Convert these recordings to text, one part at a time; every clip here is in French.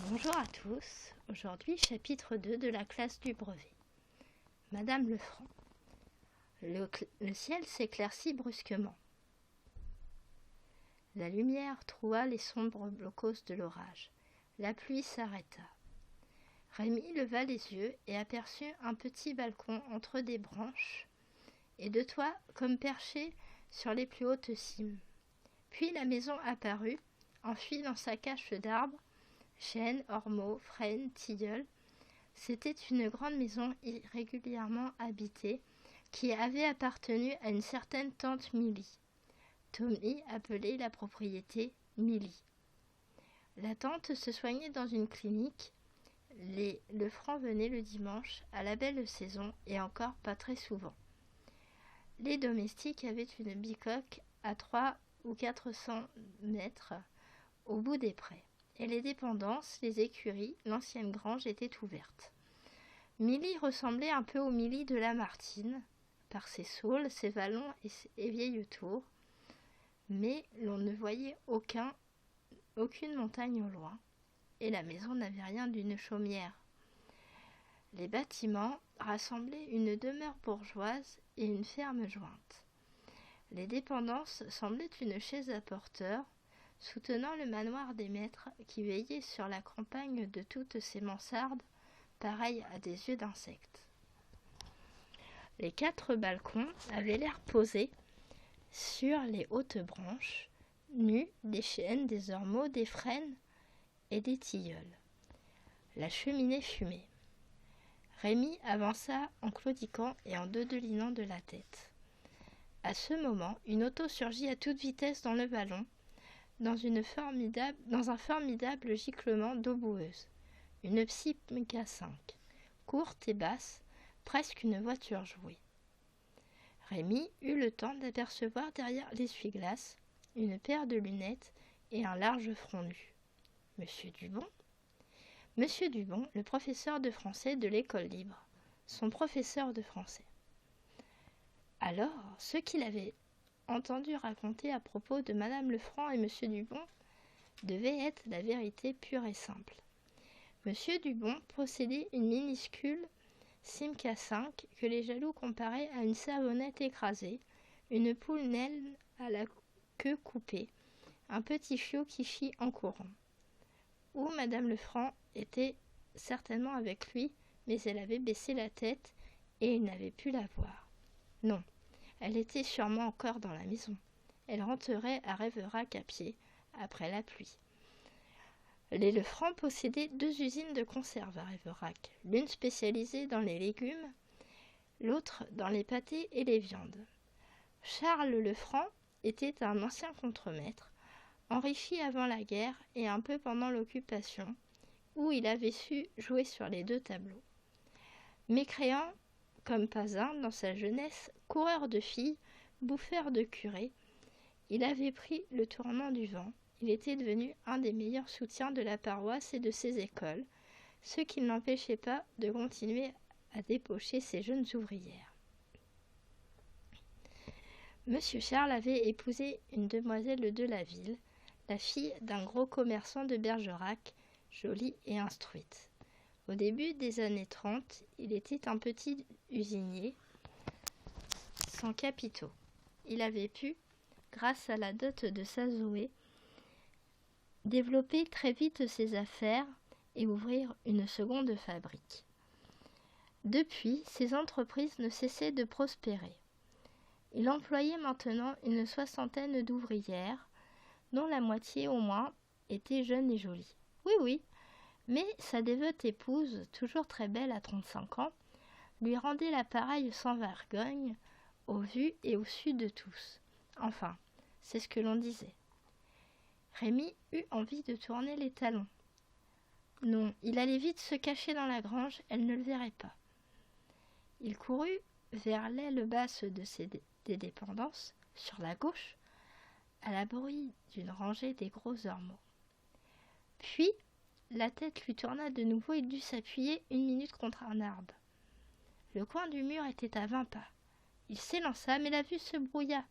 Bonjour à tous, aujourd'hui chapitre 2 de la classe du brevet. Madame Lefranc. Le ciel s'éclaircit brusquement. La lumière troua les sombres blocos de l'orage. La pluie s'arrêta. Rémi leva les yeux et aperçut un petit balcon entre des branches et de toits comme perché sur les plus hautes cimes. Puis la maison apparut, enfuie dans sa cache d'arbres, chênes, ormeaux, frênes, tilleuls. C'était une grande maison irrégulièrement habitée qui avait appartenu à une certaine tante Milly. Tommy appelait la propriété Milly. La tante se soignait dans une clinique. Les Lefranc venaient le dimanche, à la belle saison, et encore pas très souvent. Les domestiques avaient une bicoque à 300 ou 400 mètres au bout des prés. Et les dépendances, les écuries, l'ancienne grange étaient ouvertes. Milly ressemblait un peu aux Milly de Lamartine, par ses saules, ses vallons et vieilles tours, mais l'on ne voyait aucune montagne au loin, et la maison n'avait rien d'une chaumière. Les bâtiments rassemblaient une demeure bourgeoise et une ferme jointe. Les dépendances semblaient une chaise à porteur, soutenant le manoir des maîtres qui veillait sur la campagne de toutes ces mansardes, pareilles à des yeux d'insectes. Les 4 balcons avaient l'air posés sur les hautes branches, nues des chênes, des ormeaux, des frênes et des tilleuls. La cheminée fumait. Rémi avança en claudiquant et en dodelinant de la tête. À ce moment, une auto surgit à toute vitesse dans le vallon, dans un formidable giclement d'eau boueuse. Une Psy K5, courte et basse, presque une voiture jouée. Rémi eut le temps d'apercevoir derrière l'essuie-glace une paire de lunettes et un large front nu. Monsieur Dubon ? Monsieur Dubon, le professeur de français de l'école libre, son professeur de français. Alors, ce qu'il avait entendu raconter à propos de Madame Lefranc et Monsieur Dubon devait être la vérité pure et simple. Monsieur Dubon possédait une minuscule Simca 5 que les jaloux comparaient à une savonnette écrasée, une poule naine à la queue coupée, un petit chiot qui chie en courant. Ou Madame Lefranc était certainement avec lui, mais elle avait baissé la tête et il n'avait pu la voir. Non, elle était sûrement encore dans la maison. Elle rentrerait à Rêverac à pied, après la pluie. Les Lefranc possédaient 2 usines de conserve à Rêverac, l'une spécialisée dans les légumes, l'autre dans les pâtés et les viandes. Charles Lefranc était un ancien contremaître, enrichi avant la guerre et un peu pendant l'occupation, où il avait su jouer sur les 2 tableaux. Mécréant comme pas un dans sa jeunesse, coureur de filles, bouffeur de curés, il avait pris le tournant du vent. Il était devenu un des meilleurs soutiens de la paroisse et de ses écoles, ce qui ne l'empêchait pas de continuer à débaucher ses jeunes ouvrières. Monsieur Charles avait épousé une demoiselle de la ville, la fille d'un gros commerçant de Bergerac, jolie et instruite. Au début des années 30, il était un petit usinier sans capitaux. Il avait pu, grâce à la dot de sa Zoé, développer très vite ses affaires et ouvrir une seconde fabrique. Depuis, ses entreprises ne cessaient de prospérer. Il employait maintenant une 60aine d'ouvrières, dont la moitié au moins était jeune et jolie. Oui, mais sa dévote épouse, toujours très belle à 35 ans, lui rendait l'appareil sans vergogne, au vu et au su de tous. Enfin, c'est ce que l'on disait. Rémi eut envie de tourner les talons. Non, il allait vite se cacher dans la grange, elle ne le verrait pas. Il courut vers l'aile basse des dépendances, sur la gauche, à l'abri d'une rangée des gros ormeaux. Puis, la tête lui tourna de nouveau et dut s'appuyer 1 minute contre un arbre. Le coin du mur était à 20 pas. Il s'élança, mais la vue se brouilla.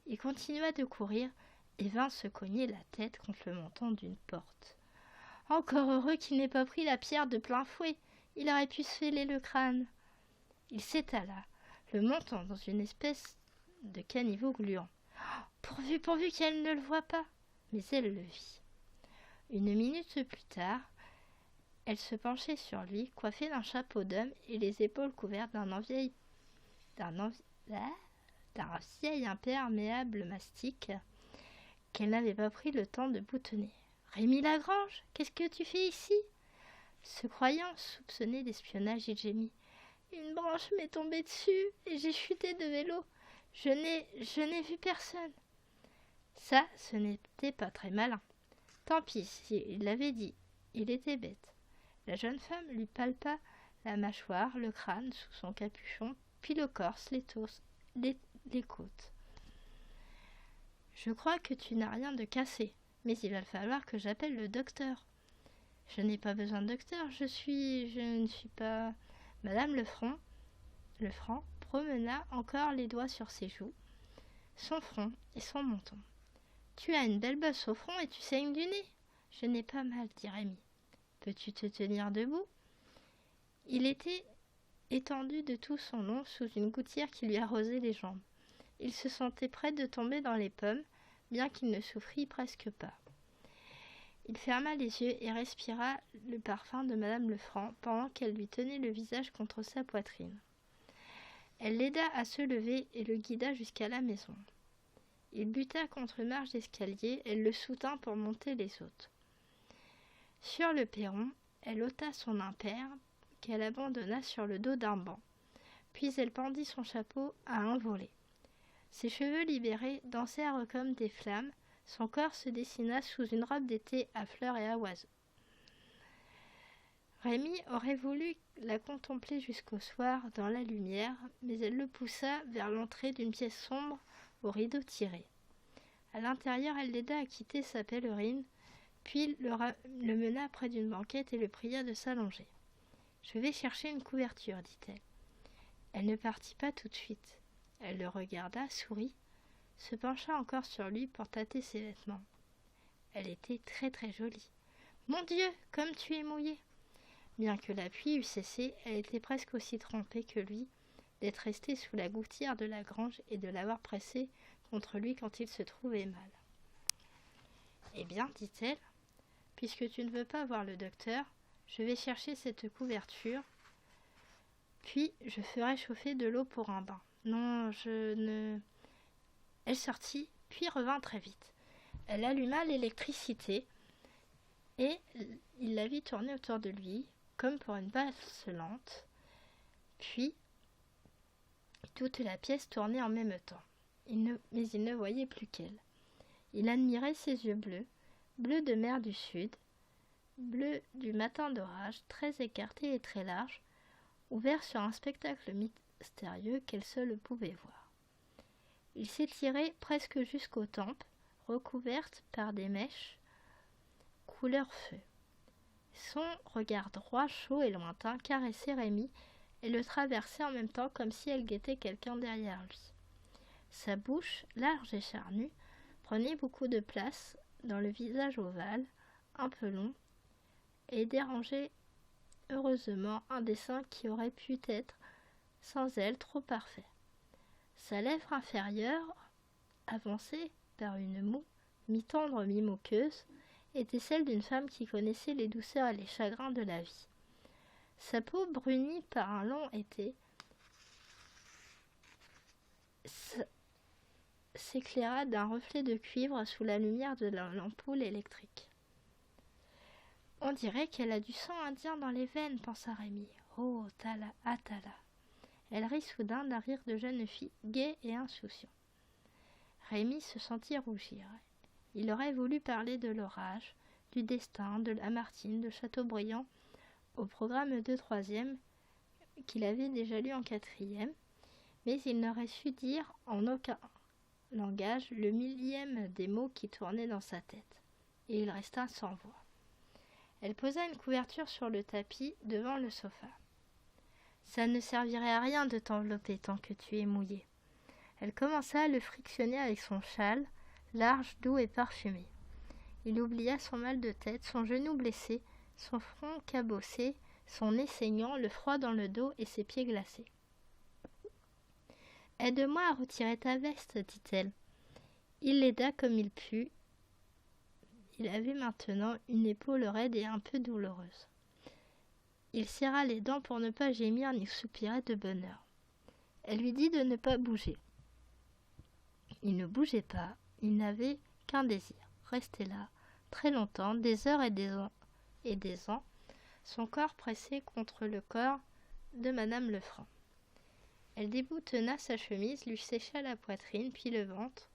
Il continua de courir et vint se cogner la tête contre le montant d'une porte. Encore heureux qu'il n'ait pas pris la pierre de plein fouet. Il aurait pu se fêler le crâne. Il s'étala, le montant dans une espèce de caniveau gluant. Pourvu qu'elle ne le voie pas. Mais elle le vit. Une minute plus tard, elle se penchait sur lui, coiffée d'un chapeau d'homme et les épaules couvertes d'un vieil imperméable mastic qu'elle n'avait pas pris le temps de boutonner. « Rémi Lagrange, qu'est-ce que tu fais ici ?» Se croyant soupçonné d'espionnage, il gémit. « Une branche m'est tombée dessus et j'ai chuté de vélo. Je n'ai vu personne. » Ça, ce n'était pas très malin. Tant pis, s'il l'avait dit, il était bête. La jeune femme lui palpa la mâchoire, le crâne sous son capuchon, puis le corps, les côtes. « Je crois que tu n'as rien de cassé, mais il va falloir que j'appelle le docteur. »« Je n'ai pas besoin de docteur, je ne suis pas... » Madame Lefranc promena encore les doigts sur ses joues, son front et son menton. « Tu as une belle bosse au front et tu saignes du nez. »« Je n'ai pas mal, dit Rémi. »« Peux-tu te tenir debout ?» Il était étendu de tout son long sous une gouttière qui lui arrosait les jambes. Il se sentait prêt de tomber dans les pommes, bien qu'il ne souffrît presque pas. Il ferma les yeux et respira le parfum de Madame Lefranc pendant qu'elle lui tenait le visage contre sa poitrine. Elle l'aida à se lever et le guida jusqu'à la maison. Il buta contre une marche d'escalier, elle le soutint pour monter les autres. Sur le perron, elle ôta son impair, qu'elle abandonna sur le dos d'un banc. Puis elle pendit son chapeau à un volet. Ses cheveux libérés dansèrent comme des flammes, son corps se dessina sous une robe d'été à fleurs et à oiseaux. Rémi aurait voulu la contempler jusqu'au soir dans la lumière, mais elle le poussa vers l'entrée d'une pièce sombre aux rideaux tirés. À l'intérieur, elle l'aida à quitter sa pèlerine, puis le mena près d'une banquette et le pria de s'allonger. « Je vais chercher une couverture, dit-elle. » Elle ne partit pas tout de suite. Elle le regarda, sourit, se pencha encore sur lui pour tâter ses vêtements. Elle était très très jolie. « Mon Dieu, comme tu es mouillée !» Bien que la pluie eût cessé, elle était presque aussi trempée que lui, d'être restée sous la gouttière de la grange et de l'avoir pressée contre lui quand il se trouvait mal. « Eh bien, dit-elle, puisque tu ne veux pas voir le docteur, je vais chercher cette couverture, puis je ferai chauffer de l'eau pour un bain. Non, je ne... » Elle sortit, puis revint très vite. Elle alluma l'électricité et il la vit tourner autour de lui, comme pour une valse lente. Puis, toute la pièce tournait en même temps. Mais il ne voyait plus qu'elle. Il admirait ses yeux bleus, bleus de mer du Sud, bleus du matin d'orage, très écartés et très larges, ouverts sur un spectacle mystérieux qu'elle seule pouvait voir. Il s'étirait presque jusqu'aux tempes, recouvertes par des mèches couleur feu. Son regard droit, chaud et lointain caressait Rémi et le traversait en même temps comme si elle guettait quelqu'un derrière lui. Sa bouche, large et charnue, prenait beaucoup de place dans le visage ovale, un peu long, et dérangeait heureusement un dessin qui aurait pu être, sans elle, trop parfait. Sa lèvre inférieure, avancée par une moue, mi-tendre, mi-moqueuse, était celle d'une femme qui connaissait les douceurs et les chagrins de la vie. Sa peau, brunie par un long été, s'éclaira d'un reflet de cuivre sous la lumière de l'ampoule électrique. « On dirait qu'elle a du sang indien dans les veines, pensa Rémi. Oh, Tala, Atala !» Elle rit soudain d'un rire de jeune fille, gai et insouciant. Rémi se sentit rougir. Il aurait voulu parler de l'orage, du destin, de Lamartine, de Chateaubriand, au programme de 3e, qu'il avait déjà lu en 4e, mais il n'aurait su dire en aucun langage le millième des mots qui tournaient dans sa tête, et il resta sans voix. Elle posa une couverture sur le tapis devant le sofa. « Ça ne servirait à rien de t'envelopper tant que tu es mouillé. » Elle commença à le frictionner avec son châle, large, doux et parfumé. Il oublia son mal de tête, son genou blessé, son front cabossé, son nez saignant, le froid dans le dos et ses pieds glacés. « Aide-moi à retirer ta veste, dit-elle. Il l'aida comme il put. Il avait maintenant une épaule raide et un peu douloureuse. Il serra les dents pour ne pas gémir ni soupirer de bonheur. Elle lui dit de ne pas bouger. Il ne bougeait pas, il n'avait qu'un désir, rester là, très longtemps, des heures et des ans, son corps pressé contre le corps de Madame Lefranc. Elle déboutonna sa chemise, lui sécha la poitrine, puis le ventre,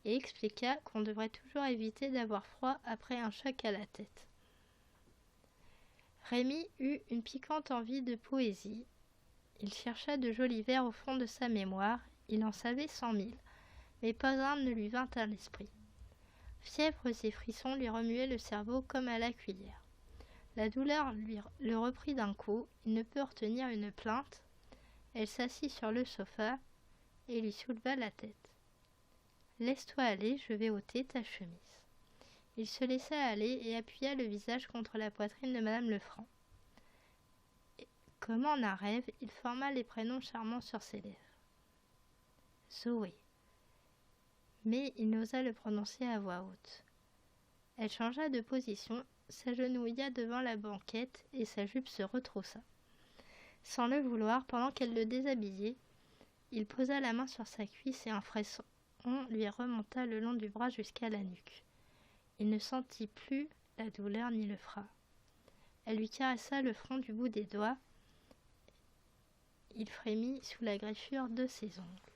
et expliqua qu'on devrait toujours éviter d'avoir froid après un choc à la tête. Rémi eut une piquante envie de poésie. Il chercha de jolis vers au fond de sa mémoire, il en savait 100 000, mais pas un ne lui vint à l'esprit. Fièvres et frissons lui remuaient le cerveau comme à la cuillère. La douleur le reprit d'un coup, il ne put retenir une plainte. Elle s'assit sur le sofa et lui souleva la tête. « Laisse-toi aller, je vais ôter ta chemise. » Il se laissa aller et appuya le visage contre la poitrine de Madame Lefranc. Comme en un rêve, il forma les prénoms charmants sur ses lèvres. Zoé. Mais il n'osa le prononcer à voix haute. Elle changea de position, s'agenouilla devant la banquette et sa jupe se retroussa. Sans le vouloir, pendant qu'elle le déshabillait, il posa la main sur sa cuisse et un frisson lui remonta le long du bras jusqu'à la nuque. Il ne sentit plus la douleur ni le froid. Elle lui caressa le front du bout des doigts. Il frémit sous la griffure de ses ongles.